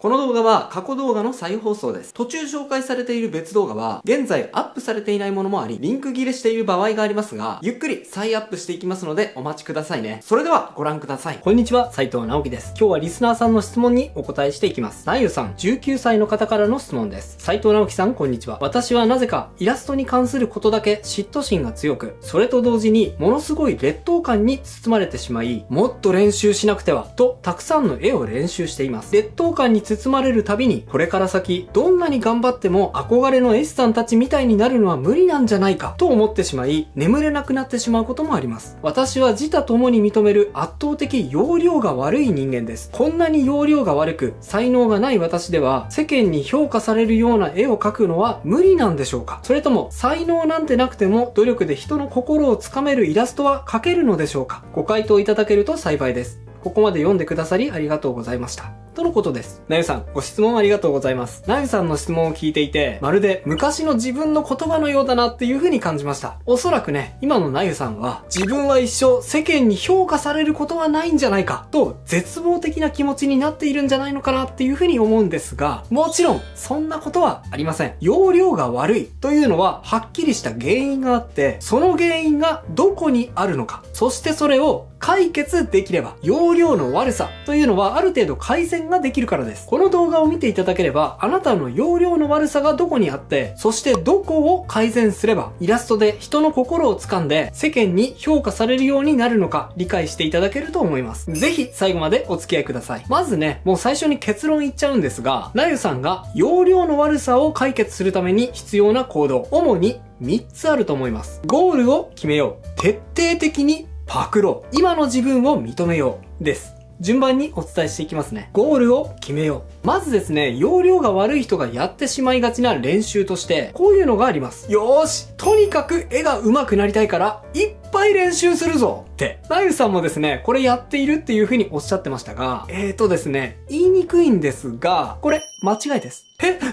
この動画は過去動画の再放送です。途中紹介されている別動画は現在アップされていないものもあり、リンク切れしている場合がありますが、ゆっくり再アップしていきますのでお待ちくださいね。それではご覧ください。こんにちは、斉藤直樹です。今日はリスナーさんの質問にお答えしていきます。なゆさん、19歳の方からの質問です。斉藤直樹さん、こんにちは。私はなぜかイラストに関することだけ嫉妬心が強く、それと同時にものすごい劣等感に包まれてしまい、もっと練習しなくてはとたくさんの絵を練習しています。劣等感に包まれるたびに、これから先どんなに頑張っても憧れの絵師さんたちみたいになるのは無理なんじゃないかと思ってしまい、眠れなくなってしまうこともあります。私は自他ともに認める圧倒的容量が悪い人間です。こんなに容量が悪く才能がない私では、世間に評価されるような絵を描くのは無理なんでしょうか？それとも才能なんてなくても努力で人の心をつかめるイラストは描けるのでしょうか？ご回答いただけると幸いです。ここまで読んでくださりありがとうございました。とのことです。なゆさん、ご質問ありがとうございます。なゆさんの質問を聞いていて、まるで昔の自分の言葉のようだなっていう風に感じました。おそらくね、今のなゆさんは、自分は一生世間に評価されることはないんじゃないかと、絶望的な気持ちになっているんじゃないのかなっていう風に思うんですが、もちろん、そんなことはありません。容量が悪いというのは、はっきりした原因があって、その原因がどこにあるのか、そしてそれを解決できれば、容量の悪さというのはある程度改善ができるからです。この動画を見ていただければ、あなたの容量の悪さがどこにあって、そしてどこを改善すれば、イラストで人の心を掴んで、世間に評価されるようになるのか、理解していただけると思います。ぜひ最後までお付き合いください。まずね、もう最初に結論言っちゃうんですが、なゆさんが容量の悪さを解決するために必要な行動、主に3つあると思います。ゴールを決めよう。徹底的にパクろう。今の自分を認めよう。です。順番にお伝えしていきますね。ゴールを決めよう。まずですね、容量が悪い人がやってしまいがちな練習として、こういうのがあります。よーし、とにかく絵が上手くなりたいから、いっぱい練習するぞって。なゆさんもですね、これやっているっていう風におっしゃってましたが、ですね、言いにくいんですが、これ、間違いです。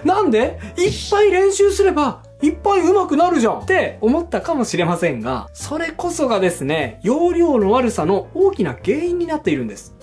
なんで？いっぱい練習すれば、いっぱい上手くなるじゃんって思ったかもしれませんが、それこそがですね、容量の悪さの大きな原因になっているんです。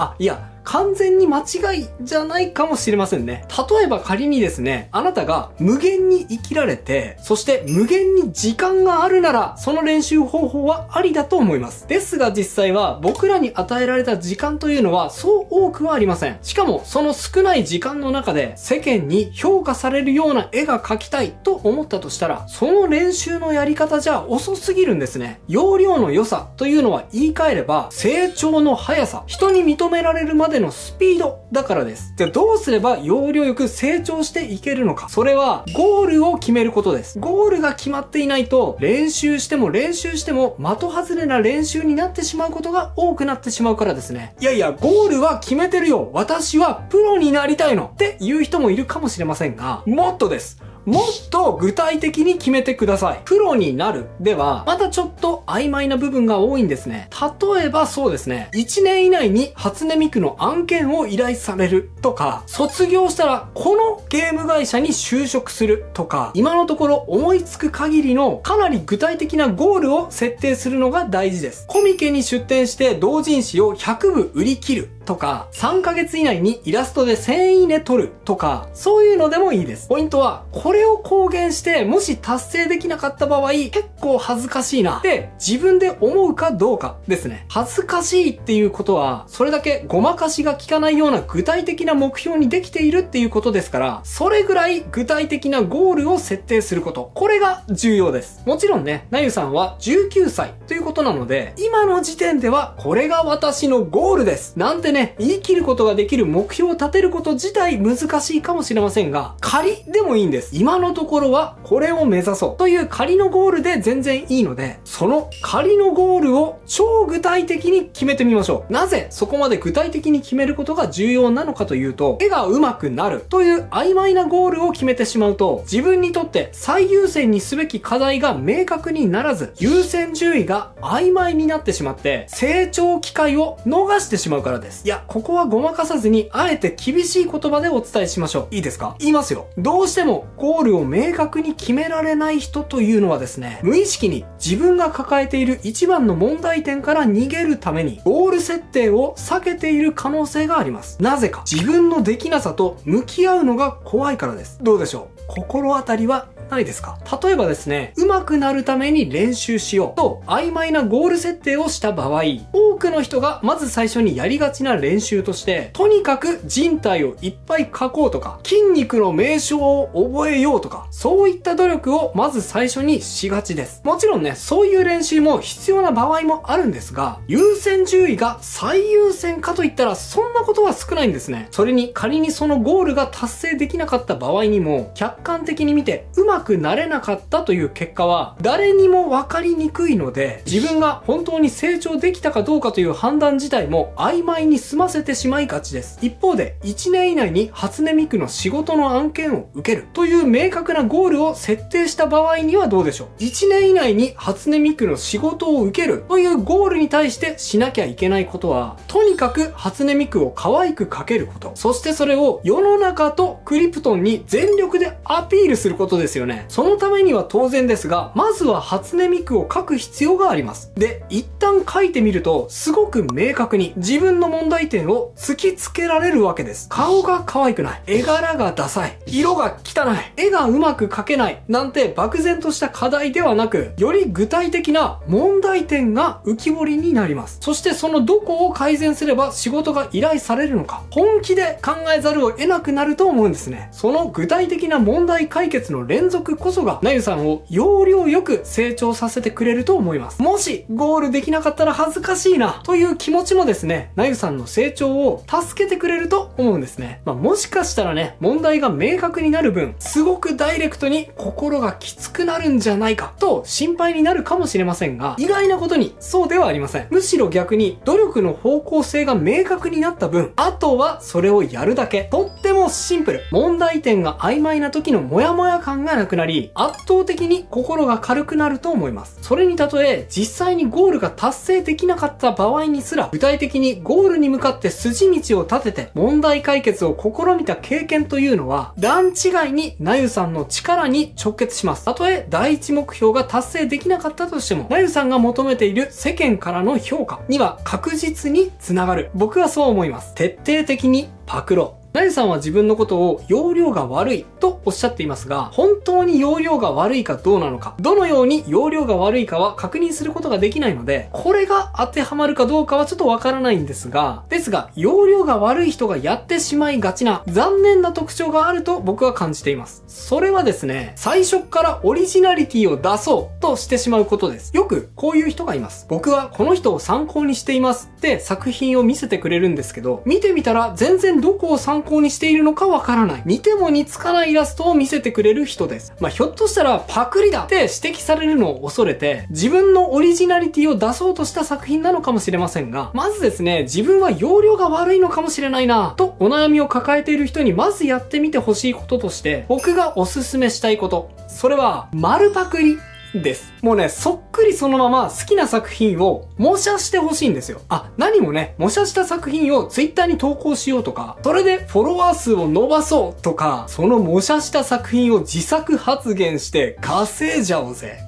完全に間違いじゃないかもしれませんね。例えば仮にですね、あなたが無限に生きられて、そして無限に時間があるなら、その練習方法はありだと思います。ですが実際は僕らに与えられた時間というのはそう多くはありません。しかもその少ない時間の中で世間に評価されるような絵が描きたいと思ったとしたら、その練習のやり方じゃ遅すぎるんですね。容量の良さというのは言い換えれば、成長の速さ、人に認められるまでのスピードだからです。じゃあどうすれば要領よく成長していけるのか。それはゴールを決めることです。ゴールが決まっていないと練習しても的外れな練習になってしまうことが多くなってしまうからですね。いやいや、ゴールは決めてるよ。私はプロになりたいのっていう人もいるかもしれませんが、もっとです。もっと具体的に決めてください。プロになるでは、まだちょっと曖昧な部分が多いんですね。例えばそうですね、1年以内に初音ミクの案件を依頼されるとか、卒業したらこのゲーム会社に就職するとか、今のところ思いつく限りのかなり具体的なゴールを設定するのが大事です。コミケに出展して同人誌を100部売り切るとか、3ヶ月以内にイラストで1000いいね取るとか、そういうのでもいいです。ポイントは、これを公言して、もし達成できなかった場合、結構恥ずかしいなって自分で思うかどうかですね。恥ずかしいっていうことは、それだけごまかしが効かないような具体的な目標にできているっていうことですから、それぐらい具体的なゴールを設定すること。これが重要です。もちろんね、なゆさんは19歳ということなので、今の時点ではこれが私のゴールですなんてね、言い切ることができる目標を立てること自体難しいかもしれませんが、仮でもいいんです。今のところはこれを目指そうという仮のゴールで全然いいので、その仮のゴールを超具体的に決めてみましょう。なぜそこまで具体的に決めることが重要なのかというと、絵が上手くなるという曖昧なゴールを決めてしまうと、自分にとって最優先にすべき課題が明確にならず、優先順位が曖昧になってしまって、成長機会を逃してしまうからです。。いや、ここはごまかさずに、あえて厳しい言葉でお伝えしましょう。いいですか？言いますよ。どうしてもゴールを明確に決められない人というのはですね、無意識に自分が抱えている一番の問題点から逃げるために、ゴール設定を避けている可能性があります。なぜか、自分のできなさと向き合うのが怖いからです。どうでしょう？心当たりはないですか？例えばですね、上手くなるために練習しようと曖昧なゴール設定をした場合、多くの人がまず最初にやりがちな練習として、とにかく人体をいっぱい描こうとか、筋肉の名称を覚えようとか、そういった努力をまず最初にしがちです。もちろんね、そういう練習も必要な場合もあるんですが、優先順位が最優先かといったらそんなことは少ないんですね。それに仮にそのゴールが達成できなかった場合にも、客観的に見てうまくなれなかったという結果は誰にも分かりにくいので、自分が本当に成長できたかどうかという判断自体も曖昧に済ませてしまいがちです。一方で1年以内に初音ミクの仕事の案件を受けるという明確なゴールを設定した場合にはどうでしょう。1年以内に初音ミクの仕事を受けるというゴールに対してしなきゃいけないことは、とにかく初音ミクを可愛く描けること、そしてそれを世の中とクリプトンに全力でアピールすることですよね。そのためには当然ですが、まずは初音ミクを書く必要があります。で、一旦書いてみると、すごく明確に自分の問題点を突きつけられるわけです。顔が可愛くない。絵柄がダサい。色が汚い。絵がうまく描けない。なんて漠然とした課題ではなく、より具体的な問題点が浮き彫りになります。そしてそのどこを改善すれば仕事が依頼されるのか、本気で考えざるを得なくなると思うんですね。その具体的な問題解決の連続こそが、なゆさんを要領よく成長させてくれると思います。もしゴールできなかったら恥ずかしいなという気持ちもですね、なゆさんの成長を助けてくれると思うんですね。もしかしたらね、問題が明確になる分、すごくダイレクトに心がきつくなるんじゃないかと心配になるかもしれませんが、意外なことにそうではありません。むしろ逆に努力の方向性が明確になった分、あとはそれをやるだけ。とってもシンプル。問題点が曖昧な時のモヤモヤ感がなくなり、圧倒的に心が軽くなると思います。それに例え、実際にゴールが達成できなかった場合にすら、具体的にゴールに向かって筋道を立てて問題解決を試みた経験というのは、段違いになゆさんの力に直結します。たとえ第一目標が達成できなかったとしても、なゆさんが求めている世間からの評価には確実につながる。僕はそう思います。徹底的にパクろう。なゆさんは自分のことを容量が悪いとおっしゃっていますが、本当に容量が悪いかどうなのか、どのように容量が悪いかは確認することができないので、これが当てはまるかどうかはちょっとわからないんですが、容量が悪い人がやってしまいがちな残念な特徴があると僕は感じています。それはですね、最初からオリジナリティを出そうとしてしまうことです。よくこういう人がいます。僕はこの人を参考にしていますって作品を見せてくれるんですけど、見てみたら全然どこを参考にしているのかわからない。似ても似つかないイラストを見せてくれる人です。ひょっとしたらパクリだって指摘されるのを恐れて、自分のオリジナリティを出そうとした作品なのかもしれませんが、まずですね、自分は容量が悪いのかもしれないなとお悩みを抱えている人にまずやってみてほしいこととして、僕がおすすめしたいこと、それは丸パクリです。もうね、そっくりそのまま好きな作品を模写してほしいんですよ。何もね、模写した作品をツイッターに投稿しようとか、それでフォロワー数を伸ばそうとか、その模写した作品を自作発言して稼いじゃおうぜ。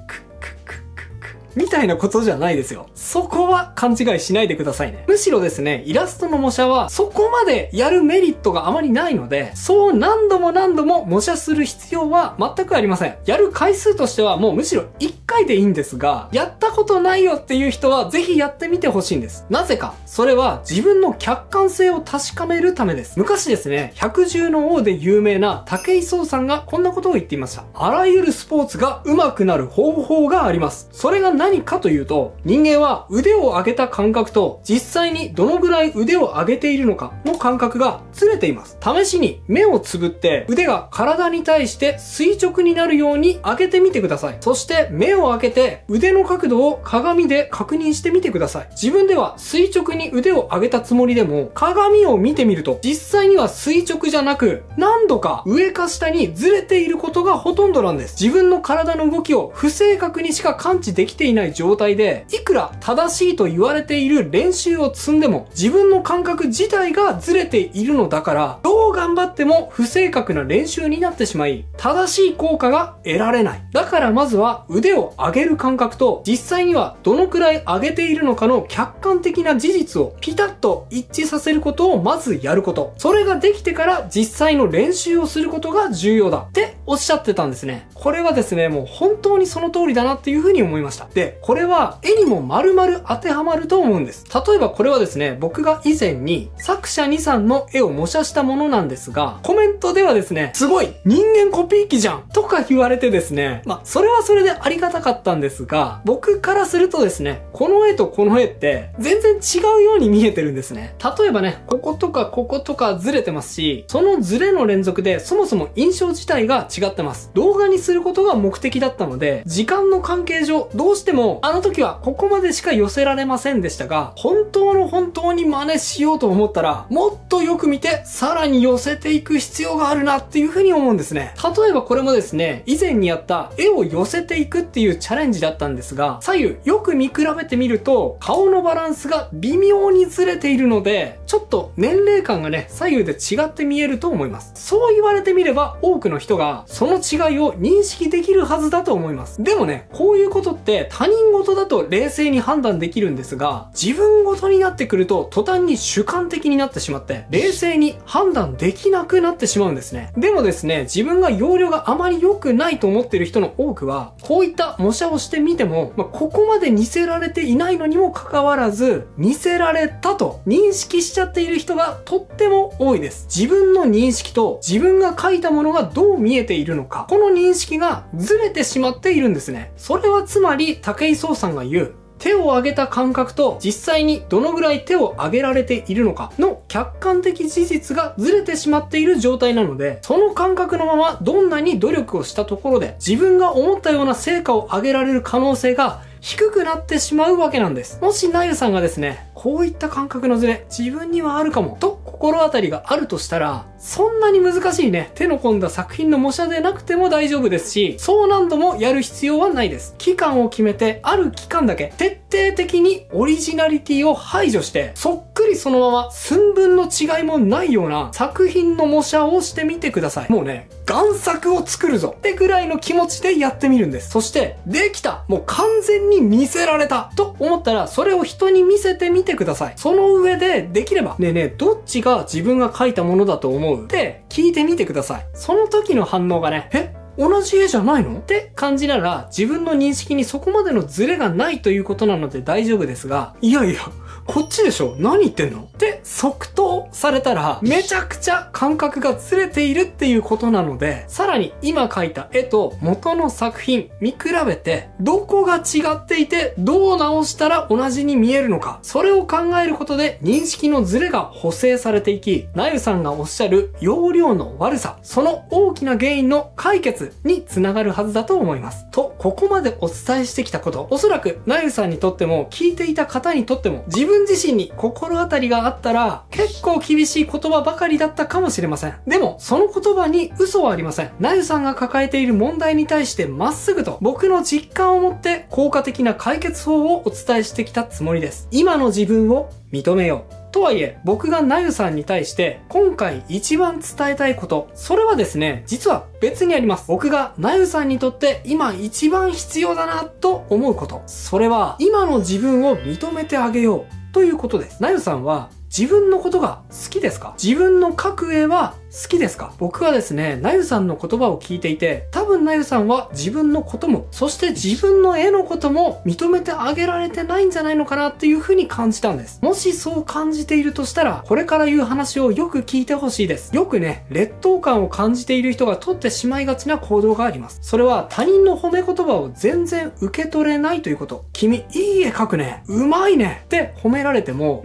みたいなことじゃないですよ。そこは勘違いしないでくださいね。むしろですね、イラストの模写はそこまでやるメリットがあまりないので、そう何度も何度も模写する必要は全くありません。やる回数としてはもうむしろ1回でいいんですが、やったことないよっていう人はぜひやってみてほしいんです。なぜか、それは自分の客観性を確かめるためです。昔ですね、百獣の王で有名な武井壮さんがこんなことを言っていました。あらゆるスポーツが上手くなる方法があります。それが何かというと、人間は腕を上げた感覚と実際にどのぐらい腕を上げているのかの感覚がずれています。試しに目をつぶって腕が体に対して垂直になるように上げてみてください。そして目を開けて腕の角度を鏡で確認してみてください。自分では垂直に腕を上げたつもりでも鏡を見てみると実際には垂直じゃなく、なん何度か上か下にずれていることがほとんどなんです。自分の体の動きを不正確にしか感知できていない状態で、いくら正しいと言われている練習を積んでも、自分の感覚自体がずれているのだから、どう頑張っても不正確な練習になってしまい、正しい効果が得られない。だからまずは腕を上げる感覚と、実際にはどのくらい上げているのかの客観的な事実をピタッと一致させることをまずやること。それができてから実際の練習をすることが重要だっておっしゃってたんですね。これはですね、もう本当にその通りだなっていうふうに思いました。で、これは絵にも丸々当てはまると思うんです。例えばこれはですね、僕が以前に作者2さんの絵を模写したものなんですが、コメントではですね、すごい人間コピー機じゃんとか言われてですね、それはそれでありがたかったんですが、僕からするとですね、この絵とこの絵って全然違うように見えてるんですね。例えばね、こことかこことかずれてますし、そのずれの連続でそもそも印象自体が違ってます。動画にすることが目的だったので、時間の関係上どうしてもあの時はここまでしか寄せられませんでしたが、本当に真似しようと思ったら、もっとよく見てさらに寄せていく必要があるなっていうふうに思うんですね。例えばこれもですね、以前にやった絵を寄せていくっていうチャレンジだったんですが、左右よく見比べてみると顔のバランスが微妙にずれているので、ちょっと年齢感がね、左右で違って見えると思います。そう言われてみれば多くの人がその違いを認識できるはずだと思います。でもね、こういうことって他人事だと冷静に判断できるんですが、自分事になってくると途端に主観的になってしまって、冷静に判断できなくなってしまうんですね。でもですね、自分が要領があまり良くないと思っている人の多くは、こういった模写をしてみても、ここまで似せられていないのにもかかわらず、似せられたと認識しちゃっている人がとっても多いです。自分の認識と自分が描いたものがどう見えているのか、この認識がずれてしまっているんですね。それはつまり武井壮さんが言う、手を上げた感覚と実際にどのぐらい手を上げられているのかの客観的事実がずれてしまっている状態なので、その感覚のままどんなに努力をしたところで自分が思ったような成果を上げられる可能性が低くなってしまうわけなんです。もしなゆさんがですね、こういった感覚のズレ自分にはあるかもと心当たりがあるとしたら、そんなに難しいね、手の込んだ作品の模写でなくても大丈夫ですし、そう何度もやる必要はないです。期間を決めて、ある期間だけ徹底的にオリジナリティを排除して、そっくりそのまま寸分の違いもないような作品の模写をしてみてください。もうね、贋作を作るぞってぐらいの気持ちでやってみるんです。そして、できた、もう完全に見せられたと思ったら、それを人に見せてみてください。その上で、できれば、ねえねえ、どっちが自分が描いたものだと思うって聞いてみてください。その時の反応がね、同じ絵じゃないのって感じなら、自分の認識にそこまでのズレがないということなので大丈夫ですが、いやいや、こっちでしょ、何言ってんのって即答されたら、めちゃくちゃ感覚がずれているっていうことなので、さらに今描いた絵と元の作品見比べて、どこが違っていてどう直したら同じに見えるのか、それを考えることで認識のズレが補正されていき、なゆさんがおっしゃる容量の悪さ、その大きな原因の解決につながるはずだと思います。と、ここまでお伝えしてきたこと、おそらくなゆさんにとっても聞いていた方にとっても自分自身に心当たりがあったら結構厳しい言葉ばかりだったかもしれません。でもその言葉に嘘はありません。なゆさんが抱えている問題に対してまっすぐと僕の実感を持って効果的な解決法をお伝えしてきたつもりです。今の自分を認めよう。とはいえ、僕がなゆさんに対して今回一番伝えたいこと、それはですね、実は別にあります。僕がなゆさんにとって今一番必要だなと思うこと。それは今の自分を認めてあげようということです。なゆさんは自分のことが好きですか？自分の描く絵は好きですか？僕はですね、なゆさんの言葉を聞いていて、多分なゆさんは自分のことも、そして自分の絵のことも認めてあげられてないんじゃないのかなっていう風に感じたんです。もしそう感じているとしたら、これから言う話をよく聞いてほしいです。よくね、劣等感を感じている人が取ってしまいがちな行動があります。それは他人の褒め言葉を全然受け取れないということ。君、いい絵描くね。うまいね。って褒められても、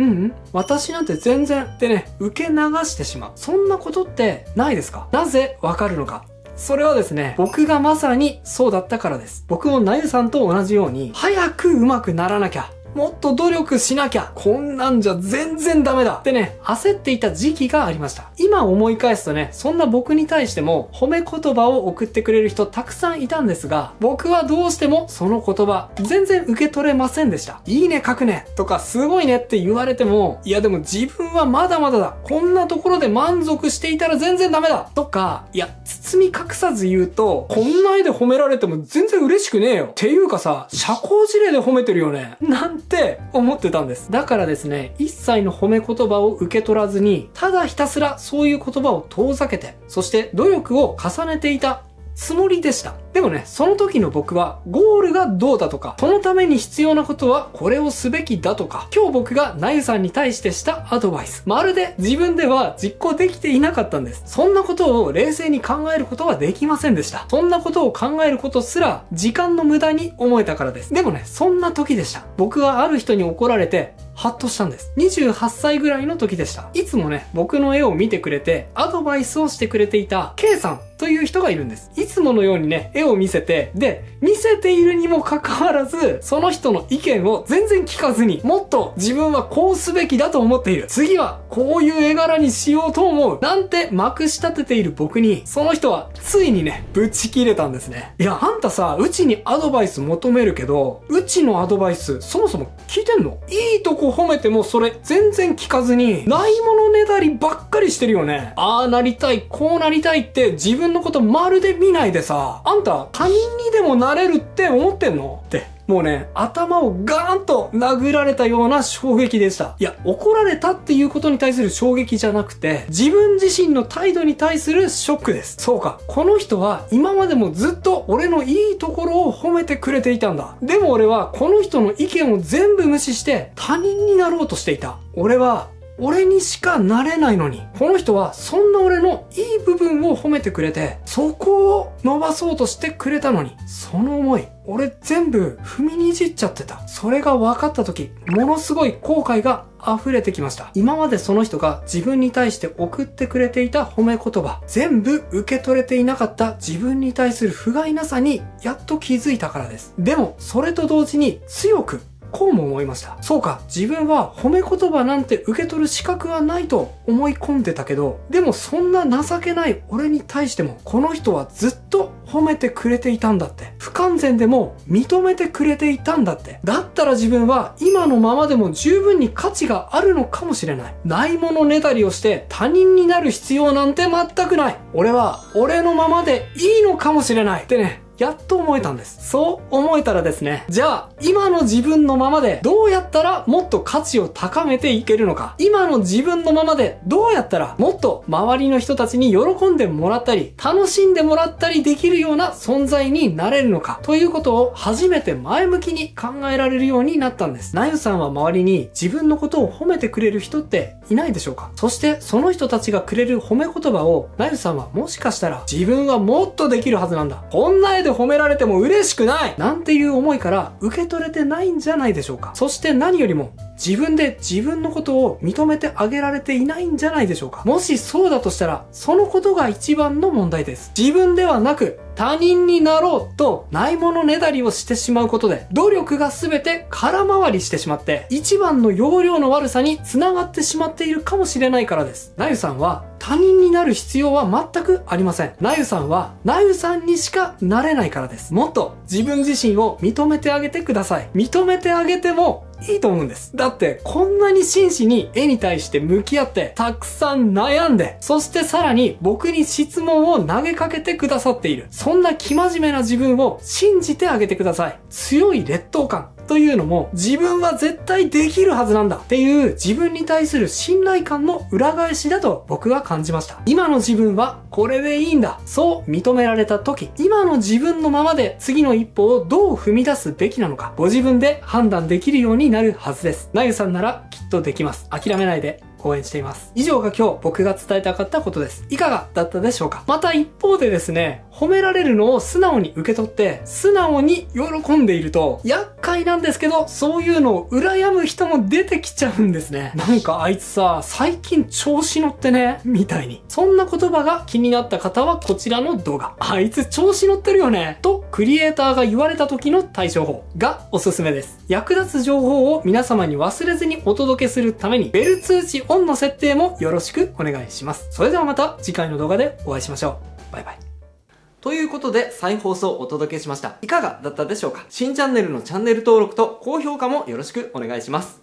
私なんて全然ってね、受け流してしまう。そんなことってないですか？なぜわかるのか？それはですね、僕がまさにそうだったからです。僕もなゆさんと同じように、早く上手くならなきゃもっと努力しなきゃ、こんなんじゃ全然ダメだってね、焦っていた時期がありました。今思い返すとね、そんな僕に対しても褒め言葉を送ってくれる人たくさんいたんですが、僕はどうしてもその言葉、全然受け取れませんでした。いいね書くねとかすごいねって言われても、いやでも自分はまだまだだ。こんなところで満足していたら全然ダメだとか、いや、包み隠さず言うと、こんな絵で褒められても全然嬉しくねえよ。っていうかさ、社交辞令で褒めてるよね。なんて思ってたんです。だからですね、一切の褒め言葉を受け取らずに、ただひたすらそういう言葉を遠ざけて、そして努力を重ねていたつもりでした。でもね、その時の僕はゴールがどうだとか、そのために必要なことはこれをすべきだとか、今日僕がなゆさんに対してしたアドバイス、まるで自分では実行できていなかったんです。そんなことを冷静に考えることはできませんでした。そんなことを考えることすら時間の無駄に思えたからです。でもね、そんな時でした。僕はある人に怒られてハッとしたんです。28歳ぐらいの時でした。いつもね、僕の絵を見てくれてアドバイスをしてくれていた K さんという人がいるんです。いつものようにね、絵を見せて、で、見せているにもかかわらず、その人の意見を全然聞かずに、もっと自分はこうすべきだと思っている。次はこういう絵柄にしようと思う。なんてまくし立てている僕に、その人はついにね、ぶち切れたんですね。いや、あんたさ、うちにアドバイス求めるけど、うちのアドバイス、そもそも聞いてんの？いいとこ褒めてもそれ全然聞かずに、ないものねだりばっかりしてるよね。ああなりたい、こうなりたいって自分のことまるで見ないでさ、あんた他人にでもなれるって思ってんの？って。もうね、頭をガーンと殴られたような衝撃でした。いや、怒られたっていうことに対する衝撃じゃなくて、自分自身の態度に対するショックです。そうか、この人は今までもずっと俺のいいところを褒めてくれていたんだ。でも俺はこの人の意見を全部無視して他人になろうとしていた。俺にしかなれないのに、この人はそんな俺のいい部分を褒めてくれて、そこを伸ばそうとしてくれたのに、その思い、俺全部踏みにじっちゃってた。それが分かった時、ものすごい後悔が溢れてきました。今までその人が自分に対して送ってくれていた褒め言葉、全部受け取れていなかった自分に対する不甲斐なさにやっと気づいたからです。でも、それと同時に強く、こうも思いました。そうか、自分は褒め言葉なんて受け取る資格はないと思い込んでたけど、でもそんな情けない俺に対しても、この人はずっと褒めてくれていたんだって。不完全でも認めてくれていたんだって。だったら自分は今のままでも十分に価値があるのかもしれない。ないものねだりをして他人になる必要なんて全くない。俺は俺のままでいいのかもしれないってね、やっと思えたんです。そう思えたらですね、じゃあ今の自分のままでどうやったらもっと価値を高めていけるのか、今の自分のままでどうやったらもっと周りの人たちに喜んでもらったり楽しんでもらったりできるような存在になれるのかということを初めて前向きに考えられるようになったんです。なゆさんは周りに自分のことを褒めてくれる人っていないでしょうか？そしてその人たちがくれる褒め言葉をなゆさんはもしかしたら自分はもっとできるはずなんだ、こんな絵で褒められても嬉しくないなんていう思いから受け取れてないんじゃないでしょうか。そして何よりも自分で自分のことを認めてあげられていないんじゃないでしょうか。もしそうだとしたらそのことが一番の問題です。自分ではなく他人になろうとないものねだりをしてしまうことで努力が全て空回りしてしまって一番の要領の悪さに繋がってしまっているかもしれないからです。なゆさんは他人になる必要は全くありません。なゆさんはなゆさんにしかなれないからです。もっと自分自身を認めてあげてください。認めてあげてもいいと思うんです。だってこんなに真摯に絵に対して向き合ってたくさん悩んで、そしてさらに僕に質問を投げかけてくださっている。そんな生真面目な自分を信じてあげてください。強い劣等感というのも自分は絶対できるはずなんだっていう自分に対する信頼感の裏返しだと僕は感じました。今の自分はこれでいいんだ、そう認められた時、今の自分のままで次の一歩をどう踏み出すべきなのか、ご自分で判断できるようになるはずです。なゆさんならきっとできます。諦めないで応援しています。以上が今日僕が伝えたかったことです。いかがだったでしょうか？また一方でですね、褒められるのを素直に受け取って素直に喜んでいると厄介なんですけど、そういうのを羨む人も出てきちゃうんですね。なんかあいつさ、最近調子乗ってねみたいに。そんな言葉が気になった方はこちらの動画、あいつ調子乗ってるよねとクリエイターが言われた時の対処法がおすすめです。役立つ情報を皆様に忘れずにお届けするために、ベル通知オンの設定もよろしくお願いします。それではまた次回の動画でお会いしましょう。バイバイ。ということで、再放送をお届けしました。いかがだったでしょうか？新チャンネルのチャンネル登録と高評価もよろしくお願いします。